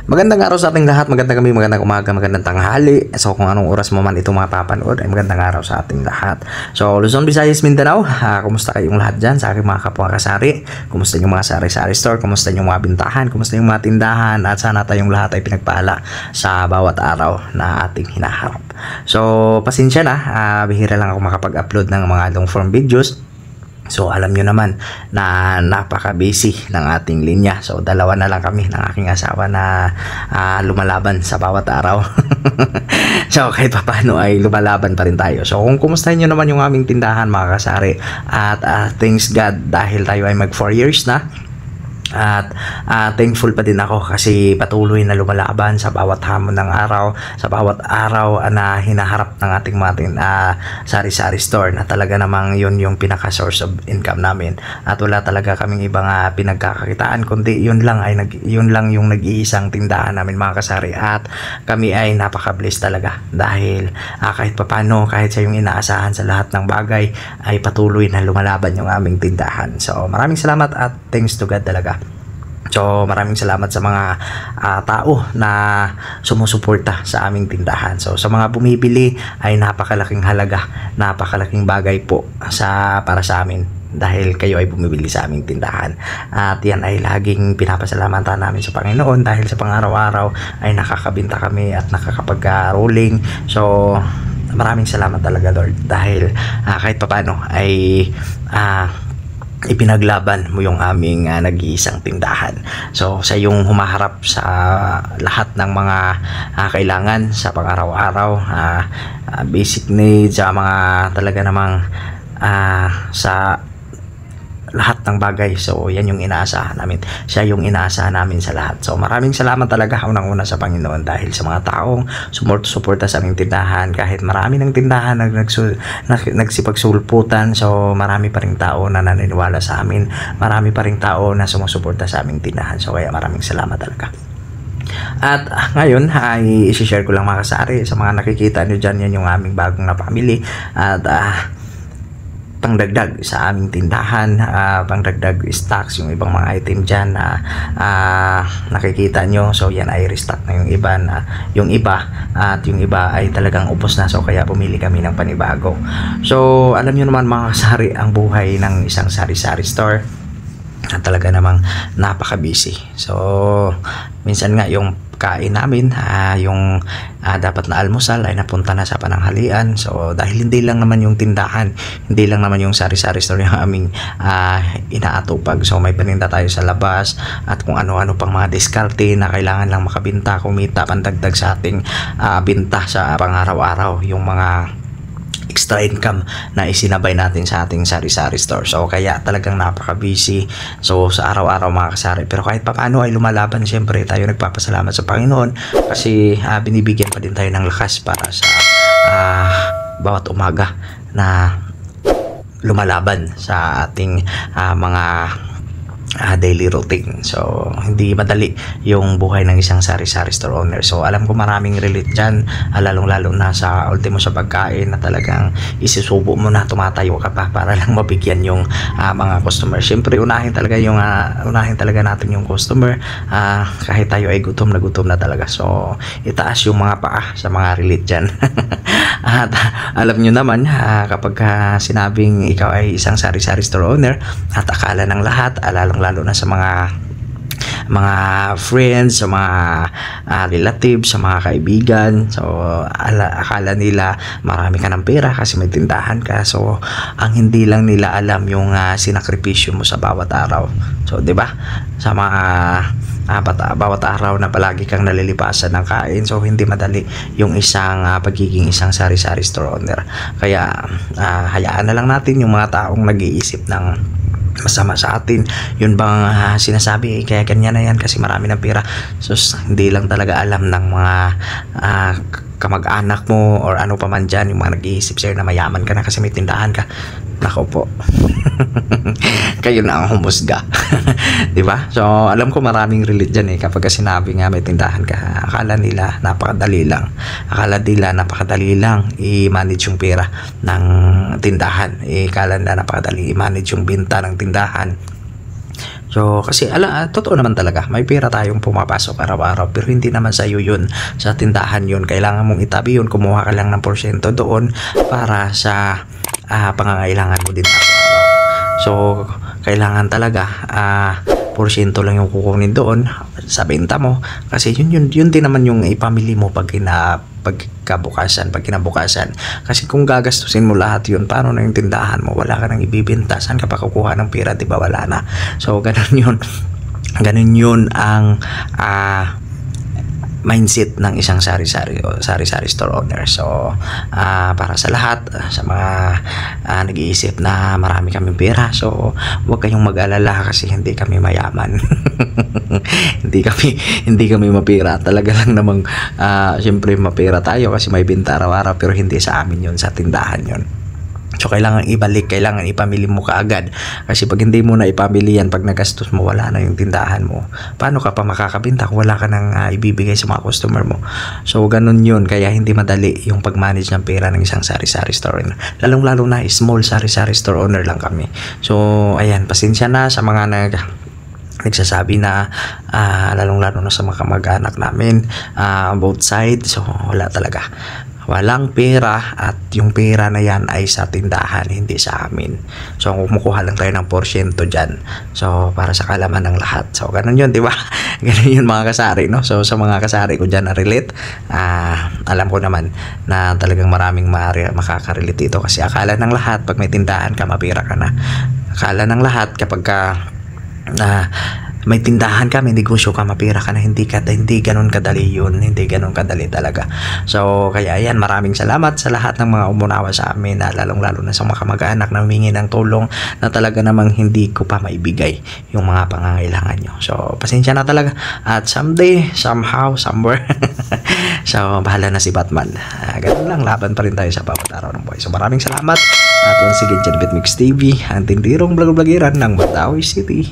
Magandang araw sa ating lahat, magandang gabi, magandang umaga, magandang tanghali. So kung anong oras mo man ito mapapanood ay magandang araw sa ating lahat. So Luzon, Visayas, Mindanao, kumusta kayong lahat dyan sa aking mga kapwa kasari? Kumusta yung mga sari-sari store? Kumusta yung mga bintahan? Kumusta yung mga tindahan? At sana tayong lahat ay pinagpala sa bawat araw na ating hinaharap. So pasensya na, bihira lang ako makapag-upload ng mga long form videos. So alam nyo naman na napaka-busy ng ating linya. So dalawa na lang kami ng aking asawa na lumalaban sa bawat araw. So kahit pa paano ay lumalaban pa rin tayo. So kung kumustahin nyo naman yung aming tindahan mga kasari. At thanks God dahil tayo ay mag 4 years na. At thankful pa din ako kasi patuloy na lumalaban sa bawat hamon ng araw, sa bawat araw na hinaharap ng ating mga sari-sari store na talaga namang yun yung pinaka source of income namin. At wala talaga kaming ibang pinagkakakitaan kundi yun lang yung nag-iisang tindahan namin mga kasari. At kami ay napaka-blessed talaga dahil kahit papano, kahit sa yung inaasahan sa lahat ng bagay ay patuloy na lumalaban yung aming tindahan. So maraming salamat at thanks to God talaga. So maraming salamat sa mga tao na sumusuporta sa aming tindahan. So sa mga bumibili ay napakalaking halaga, napakalaking bagay po para sa amin dahil kayo ay bumibili sa aming tindahan. At yan ay laging pinapasalamatan namin sa Panginoon dahil sa pang-araw-araw ay nakakabinta kami at nakakapag-rolling. So maraming salamat talaga Lord dahil kahit papano ay ipinaglaban mo yung aming nag-iisang tindahan. So sa yung humaharap sa lahat ng mga kailangan sa pang-araw-araw, basic needs, mga talaga namang sa lahat ng bagay. So yan yung inaasahan namin, siya yung inaasahan namin sa lahat. So maraming salamat talaga unang-una sa Panginoon dahil sa mga taong sumuporta sa aming tindahan. Kahit marami ng tindahan nagsipagsulputan, so marami pa ring tao na naniniwala sa amin, marami pa ring tao na sumusuporta sa aming tindahan. So kaya maraming salamat talaga. At ngayon ay isi-share ko lang mga kasari sa mga nakikita nyo dyan, yan yung aming bagong na family. At pangdagdag sa aming tindahan, pangdagdag stocks, yung ibang mga item dyan na nakikita nyo. So yan ay restock na yung iba at yung iba ay talagang upos na. So kaya pumili kami ng panibago. So alam nyo naman mga kasari, ang buhay ng isang sari-sari store na talaga namang napaka-busy. So minsan nga yung kain namin, yung dapat na almusal ay napunta na sa pananghalian. So dahil hindi lang naman yung tindahan, hindi lang naman yung sari-sari store yung aming inaatupag. So may paninda tayo sa labas at kung ano-ano pang mga diskarte na kailangan lang makabinta, kumita, pandagdag sa ating binta sa pang-araw-araw, yung mga extra income na isinabay natin sa ating sari-sari store. So kaya talagang napaka-busy so sa araw-araw mga kasari. Pero kahit pa paano ay lumalaban, siyempre tayo nagpapasalamat sa Panginoon kasi binibigyan pa din tayo ng lakas para sa bawat umaga na lumalaban sa ating mga daily routine. So hindi madali yung buhay ng isang sari-sari store owner. So alam ko maraming relate dyan, lalong-lalo na sa ultimo sa pagkain na talagang isusubo mo na, tumatayo ka pa para lang mabigyan yung mga customer. Siyempre unahin talaga natin yung customer, kahit tayo ay gutom na talaga. So itaas yung mga paa sa mga relate dyan. At alam nyo naman kapag sinabing ikaw ay isang sari-sari store owner at akala ng lahat, lalo na sa mga friends, sa mga relatives, sa mga kaibigan. So akala nila marami ka ng pera kasi may tindahan ka. So ang hindi lang nila alam yung sinakripisyo mo sa bawat araw. So 'di ba? Sa mga bawat araw na palagi kang nalilipasan ng kain. So hindi madali yung pagiging isang sari-sari store owner. Kaya hayaan na lang natin yung mga taong nag-iisip ng masama sa atin. Yun bang sinasabi kaya ganyan na yan kasi marami ng pera. So hindi lang talaga alam ng mga kamag-anak mo or ano pa man dyan, yung mga nag-iisip sa'yo na mayaman ka na kasi may tindahan ka. Nako po. Kayo na ang humusga. Diba? So alam ko maraming relate dyan kapag sinabi nga may tindahan ka, akala nila napakadali lang i-manage yung pera ng tindahan. Akala nila napakadali i-manage yung binta ng tindahan. So, kasi totoo naman talaga, may pera tayong pumapasok araw-araw, pero hindi naman sa iyo yun, sa tindahan yun. Kailangan mong itabi yun, kumuha ka lang ng porsyento doon para sa pangangailangan mo din araw-araw. So, kailangan talaga porsyento lang yung kukunin doon sa benta mo, kasi yun din naman yung ipamili mo pag kinabukasan. Kasi kung gagastusin mo lahat yun, paano na yung tindahan mo? Wala ka nang ibibenta. Saan ka pa kukuha ng pera? Di ba? Wala na. So, ganun yun. Ganun yun ang mindset ng isang sari-sari store owner. So, para sa lahat, sa mga nag-iisip na marami kaming pera, so huwag kayong mag-alala kasi hindi kami mayaman. hindi kami mapira. Talaga lang namang siyempre mapira tayo kasi may benta araw-araw, pero hindi sa amin yun, sa tindahan yun. So, kailangan ibalik, kailangan ipamili mo kaagad. Kasi pag hindi mo na ipamili yan, pag nagastos mo, wala na yung tindahan mo. Paano ka pa makakabenta kung wala ka nang ibibigay sa mga customer mo? So, ganun yun. Kaya hindi madali yung pag-manage ng pera ng isang sari-sari store owner. Lalong-lalo na, small sari-sari store owner lang kami. So, ayan, pasensya na sa mga nagsasabi na lalong-lalo na sa mga kamag-anak namin, both sides. So, wala talaga. Walang pera, at yung pera na yan ay sa tindahan, hindi sa amin. So, kumukuha lang tayo ng porsyento dyan. So, para sa kalaman ng lahat. So, ganun yun, di ba? Ganun yun mga kasari, no? So, sa mga kasari ko dyan na relate, alam ko naman na talagang maraming makaka-relate ito. Kasi akala ng lahat, pag may tindahan ka, mapira ka na. Akala ng lahat, kapag may tindahan ka, may negosyo ka, mapira ka na, hindi ganun kadali yun, hindi ganun kadali talaga. So, kaya ayan, maraming salamat sa lahat ng mga umunawa sa amin, lalong-lalo na sa mga kamag-anak na humingi ng tulong na talaga namang hindi ko pa maibigay yung mga pangangailangan nyo. So, pasensya na talaga, at someday, somehow, somewhere, so, bahala na si Batman. Ganun lang, laban pa rin tayo sa bawat araw ng buhay. So, maraming salamat, at once again, Janbit Mix TV, ang tindirong vlog-vlogiran ng Matawi City.